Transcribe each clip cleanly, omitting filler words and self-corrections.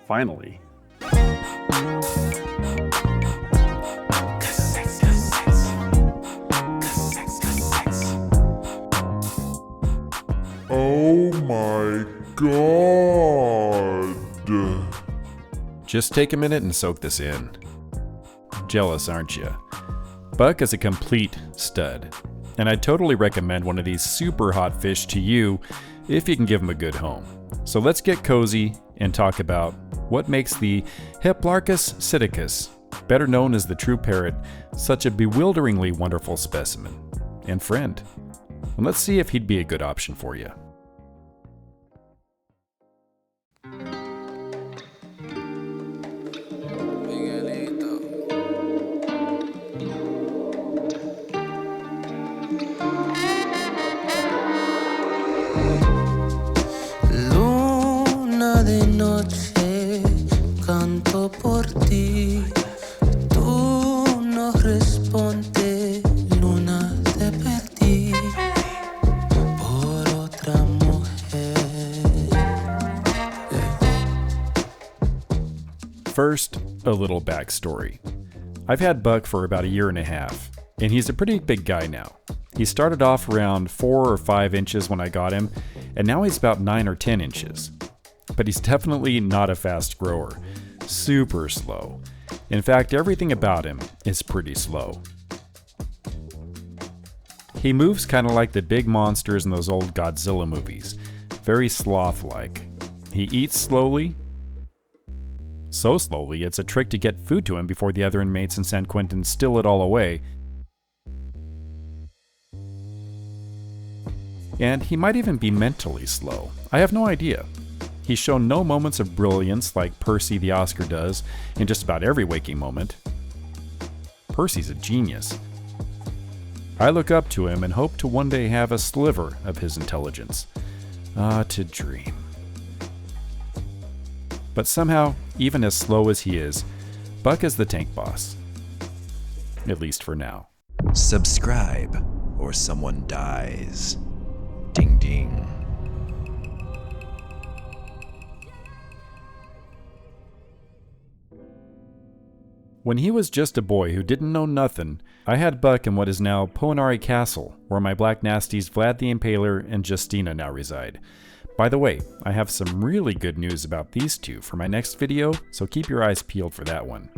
Finally. Oh my god. Just take a minute and soak this in. Jealous, aren't you? Buck is a complete stud, and I'd totally recommend one of these super hot fish to you if you can give him a good home. So let's get cozy and talk about what makes the Hiplarchus psittacus, better known as the true parrot, such a bewilderingly wonderful specimen and friend. And let's see if he'd be a good option for you. De noche canto por ti, tú no respondes, luna te perdí por otra mujer. First, a little backstory. I've had Buck for about a year and a half, and he's a pretty big guy now. He started off around 4 or 5 inches when I got him, and now he's about 9 or 10 inches. But he's definitely not a fast grower. Super slow. In fact, everything about him is pretty slow. He moves kind of like the big monsters in those old Godzilla movies. Very sloth-like. He eats slowly. So slowly, it's a trick to get food to him before the other inmates in San Quentin steal it all away. And he might even be mentally slow. I have no idea. He's shown no moments of brilliance like Percy the Oscar does in just about every waking moment. Percy's a genius. I look up to him and hope to one day have a sliver of his intelligence. Ah, to dream. But somehow, even as slow as he is, Buck is the tank boss. At least for now. Subscribe or someone dies. Ding ding. When he was just a boy who didn't know nothing, I had Buck in what is now Poenari Castle, where my black nasties Vlad the Impaler and Justina now reside. By the way, I have some really good news about these two for my next video, so keep your eyes peeled for that one.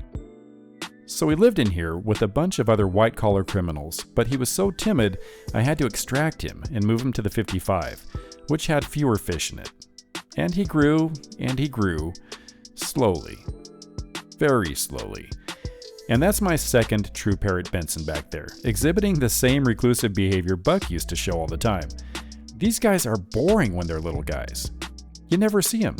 So he lived in here with a bunch of other white-collar criminals, but he was so timid I had to extract him and move him to the 55, which had fewer fish in it. And he grew, slowly. Very slowly. And that's my second true parrot Benson back there, exhibiting the same reclusive behavior Buck used to show all the time. These guys are boring when they're little guys. You never see them.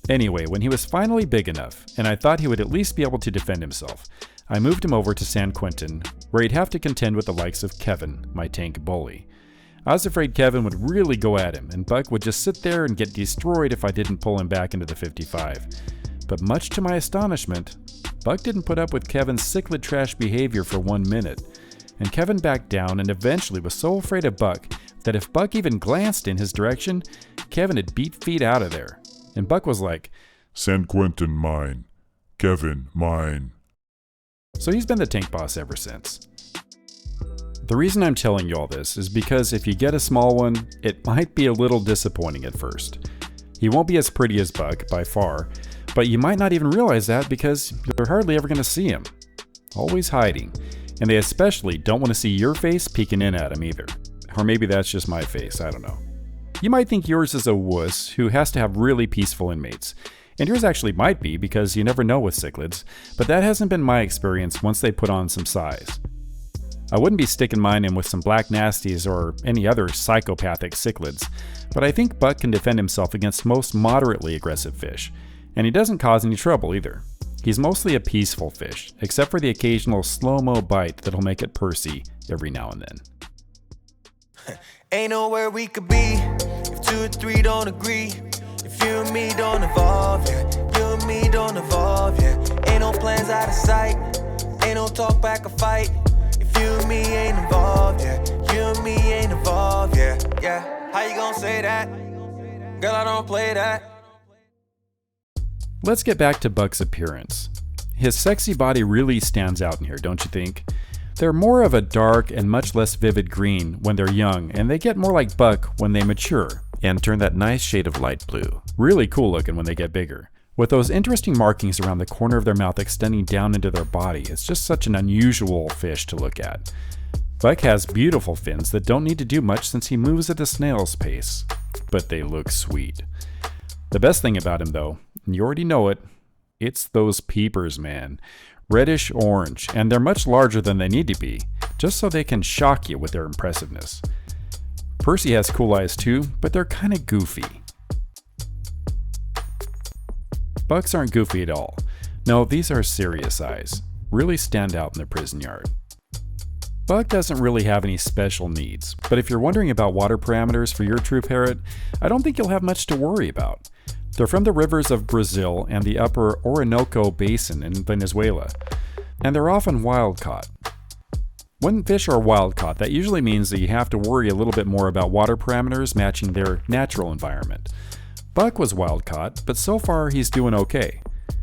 Anyway, when he was finally big enough, and I thought he would at least be able to defend himself, I moved him over to San Quentin, where he'd have to contend with the likes of Kevin, my tank bully. I was afraid Kevin would really go at him, and Buck would just sit there and get destroyed if I didn't pull him back into the 55. But much to my astonishment, Buck didn't put up with Kevin's cichlid trash behavior for 1 minute, and Kevin backed down and eventually was so afraid of Buck that if Buck even glanced in his direction, Kevin had beat feet out of there. And Buck was like, San Quentin mine. Kevin mine. So he's been the tank boss ever since. The reason I'm telling you all this is because if you get a small one, it might be a little disappointing at first. He won't be as pretty as Buck, by far, but you might not even realize that because you're hardly ever going to see him. Always hiding. And they especially don't want to see your face peeking in at him either. Or maybe that's just my face, I don't know. You might think yours is a wuss who has to have really peaceful inmates. And yours actually might be because you never know with cichlids, but that hasn't been my experience once they put on some size. I wouldn't be sticking mine in with some black nasties or any other psychopathic cichlids, but I think Buck can defend himself against most moderately aggressive fish. And he doesn't cause any trouble either. He's mostly a peaceful fish, except for the occasional slow-mo bite that'll make it Percy every now and then. Ain't nowhere we could be if 2 or 3 don't agree. If you and me don't evolve, yeah. You and me don't evolve, yeah. Ain't no plans out of sight. Ain't no talk back or fight. If you and me ain't involved, yeah. You and me ain't involved, yeah. Yeah. How you gonna say that? Girl, I don't play that. Let's get back to Buck's appearance. His sexy body really stands out in here, don't you think? They're more of a dark and much less vivid green when they're young, and they get more like Buck when they mature and turn that nice shade of light blue. Really cool looking when they get bigger. With those interesting markings around the corner of their mouth extending down into their body, it's just such an unusual fish to look at. Buck has beautiful fins that don't need to do much since he moves at a snail's pace, but they look sweet. The best thing about him though, and you already know it, it's those peepers, man. Reddish orange, and they're much larger than they need to be, just so they can shock you with their impressiveness. Percy has cool eyes too, but they're kinda goofy. Bucks aren't goofy at all. No, these are serious eyes. Really stand out in the prison yard. Buck doesn't really have any special needs, but if you're wondering about water parameters for your true parrot, I don't think you'll have much to worry about. They're from the rivers of Brazil and the upper Orinoco Basin in Venezuela, and they're often wild-caught. When fish are wild-caught, that usually means that you have to worry a little bit more about water parameters matching their natural environment. Buck was wild-caught, but so far he's doing okay.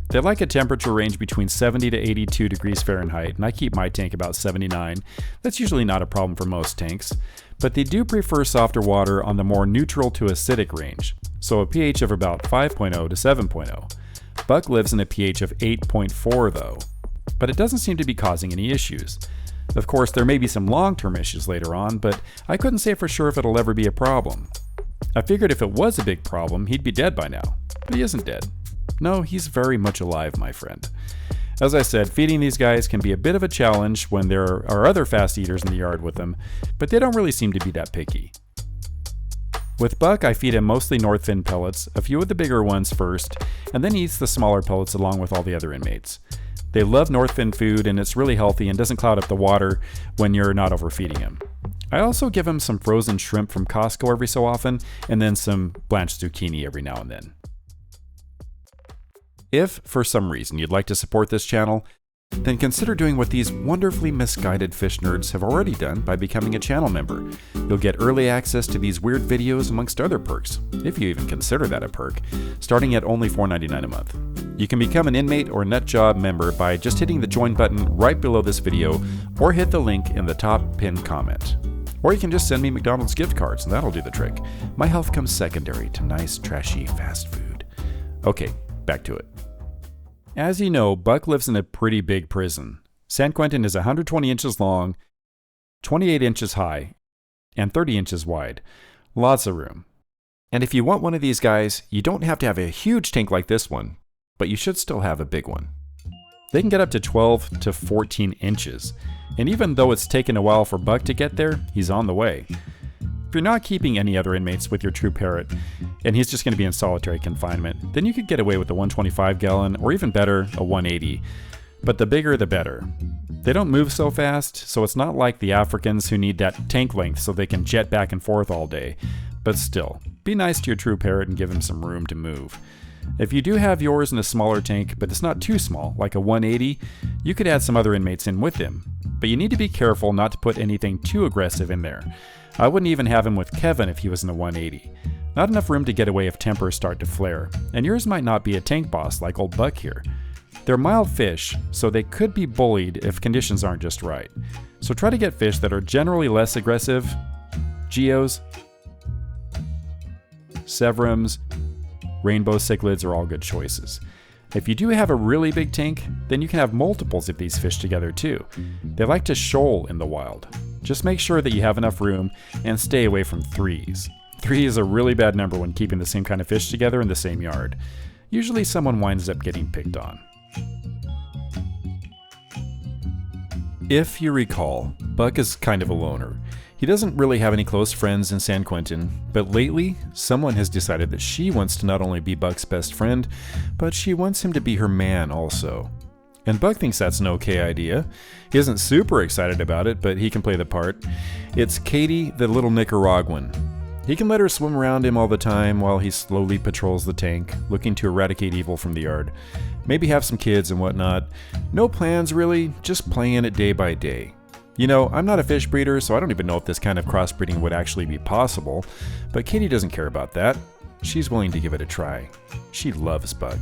They like a temperature range between 70 to 82 degrees Fahrenheit, and I keep my tank about 79. That's usually not a problem for most tanks, but they do prefer softer water on the more neutral to acidic range, so a pH of about 5.0 to 7.0. Buck lives in a pH of 8.4 though, but it doesn't seem to be causing any issues. Of course, there may be some long-term issues later on, but I couldn't say for sure if it'll ever be a problem. I figured if it was a big problem, he'd be dead by now, but he isn't dead. No, he's very much alive, my friend. As I said, feeding these guys can be a bit of a challenge when there are other fast eaters in the yard with them, but they don't really seem to be that picky. With Buck, I feed him mostly North Fin pellets, a few of the bigger ones first, and then he eats the smaller pellets along with all the other inmates. They love North Fin food, and it's really healthy and doesn't cloud up the water when you're not overfeeding him. I also give him some frozen shrimp from Costco every so often, and then some blanched zucchini every now and then. If, for some reason, you'd like to support this channel, then consider doing what these wonderfully misguided fish nerds have already done by becoming a channel member. You'll get early access to these weird videos amongst other perks, if you even consider that a perk, starting at only $4.99 a month. You can become an inmate or nutjob member by just hitting the join button right below this video, or hit the link in the top pinned comment. Or you can just send me McDonald's gift cards and that'll do the trick. My health comes secondary to nice, trashy fast food. Okay, back to it. As you know, Buck lives in a pretty big prison. San Quentin is 120 inches long, 28 inches high, and 30 inches wide. Lots of room. And if you want one of these guys, you don't have to have a huge tank like this one, but you should still have a big one. They can get up to 12 to 14 inches, and even though it's taken a while for Buck to get there, he's on the way. If you're not keeping any other inmates with your true parrot, and he's just going to be in solitary confinement, then you could get away with a 125 gallon, or even better, a 180. But the bigger the better. They don't move so fast, so it's not like the Africans who need that tank length so they can jet back and forth all day. But still, be nice to your true parrot and give him some room to move. If you do have yours in a smaller tank, but it's not too small, like a 180, you could add some other inmates in with him. But you need to be careful not to put anything too aggressive in there. I wouldn't even have him with Kevin if he was in the 180. Not enough room to get away if tempers start to flare, and yours might not be a tank boss like old Buck here. They're mild fish, so they could be bullied if conditions aren't just right. So try to get fish that are generally less aggressive. Geos, Severums, Rainbow Cichlids are all good choices. If you do have a really big tank, then you can have multiples of these fish together too. They like to shoal in the wild. Just make sure that you have enough room and stay away from threes. 3 is a really bad number when keeping the same kind of fish together in the same yard. Usually someone winds up getting picked on. If you recall, Buck is kind of a loner. He doesn't really have any close friends in San Quentin, but lately, someone has decided that she wants to not only be Buck's best friend, but she wants him to be her man also. And Buck thinks that's an okay idea. He isn't super excited about it, but he can play the part. It's Katie, the little Nicaraguan. He can let her swim around him all the time while he slowly patrols the tank, looking to eradicate evil from the yard. Maybe have some kids and whatnot. No plans really, just playing it day by day. You know, I'm not a fish breeder, so I don't even know if this kind of crossbreeding would actually be possible, but Katie doesn't care about that. She's willing to give it a try. She loves Buck.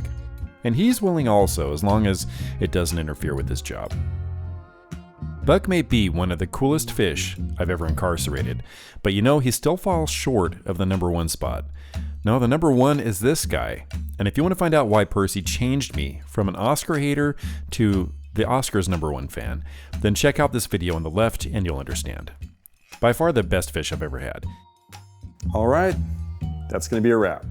And he's willing also, as long as it doesn't interfere with his job. Buck may be one of the coolest fish I've ever incarcerated, but you know, he still falls short of the number 1 spot. No, the number 1 is this guy. And if you want to find out why Percy changed me from an Oscar hater to the Oscars number 1 fan, then check out this video on the left and you'll understand. By far the best fish I've ever had. All right, that's going to be a wrap.